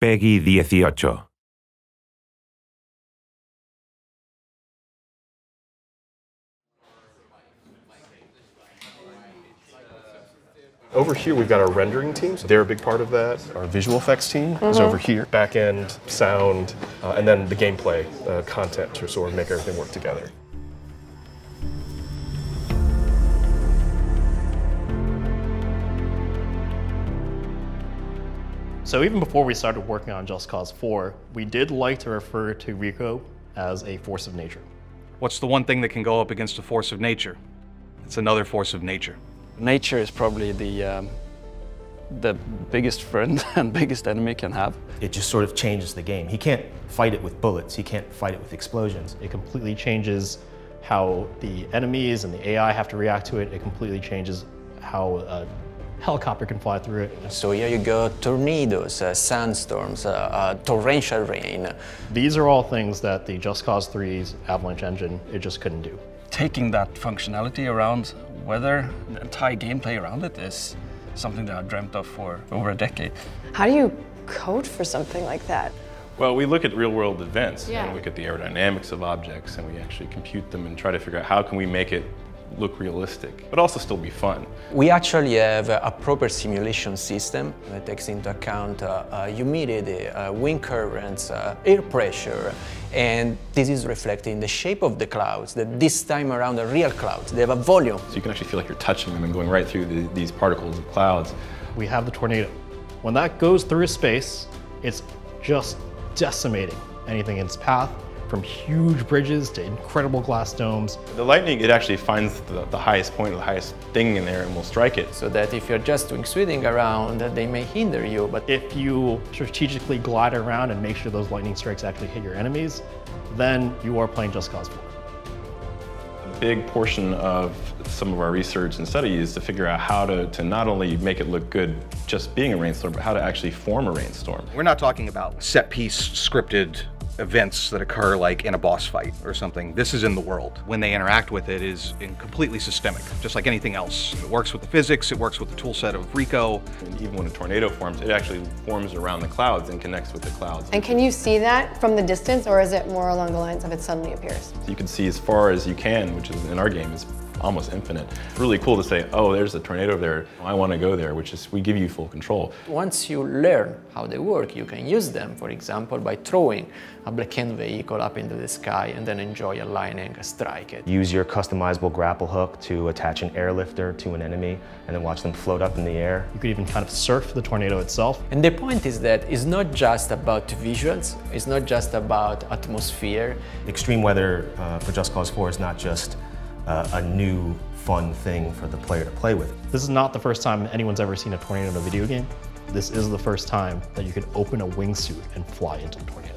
PEGI 18. Over here, we've got our rendering team. So they're a big part of that. Our visual effects team is over here. Back end, sound, and then the gameplay content to sort of make everything work together. So even before we started working on Just Cause 4, we did like to refer to Rico as a force of nature. What's the one thing that can go up against a force of nature? It's another force of nature. Nature is probably the biggest friend and biggest enemy can have. It just sort of changes the game. He can't fight it with bullets. He can't fight it with explosions. It completely changes how the enemies and the AI have to react to it. It completely changes how a helicopter can fly through it. So here you go, tornadoes, sandstorms, torrential rain. These are all things that the Just Cause 3's Avalanche engine, it just couldn't do. Taking that functionality around weather, the entire gameplay around it is something that I dreamt of for over a decade. How do you code for something like that? Well, we look at real-world events Yeah. and look at the aerodynamics of objects, and we actually compute them and try to figure out how can we make it look realistic, but also still be fun. We actually have a proper simulation system that takes into account humidity, wind currents, air pressure, and this is reflected in the shape of the clouds, that this time around are real clouds. They have a volume. So you can actually feel like you're touching them and going right through these particles of clouds. We have the tornado. When that goes through space, it's just decimating anything in its path, from huge bridges to incredible glass domes. The lightning, it actually finds the highest point or the highest thing in there and will strike it. So that if you're just doing swinging around, they may hinder you. But If you strategically glide around and make sure those lightning strikes actually hit your enemies, then you are playing Just Cause 4. A big portion of some of our research and study is to figure out how to not only make it look good just being a rainstorm, but how to actually form a rainstorm. We're not talking about set-piece scripted events that occur like in a boss fight or something. This is in the world. When they interact with it is completely systemic, just like anything else. It works with the physics, it works with the tool set of Rico. And even when a tornado forms, it actually forms around the clouds and connects with the clouds. And can you see that from the distance, or is it more along the lines of it suddenly appears? So you can see as far as you can, which is in our game is almost infinite. Really cool to say, oh, there's a tornado over there. I want to go there, which is, we give you full control. once you learn how they work, you can use them, for example, by throwing a black-hand vehicle up into the sky and then enjoy a lightning strike it. Use your customizable grapple hook to attach an airlifter to an enemy and then watch them float up in the air. You could even kind of surf the tornado itself. And the point is that it's not just about visuals, it's not just about atmosphere. Extreme weather for Just Cause 4 is not just a new, fun thing for the player to play with. This is not the first time anyone's ever seen a tornado in a video game. This is the first time that you could open a wingsuit and fly into the tornado.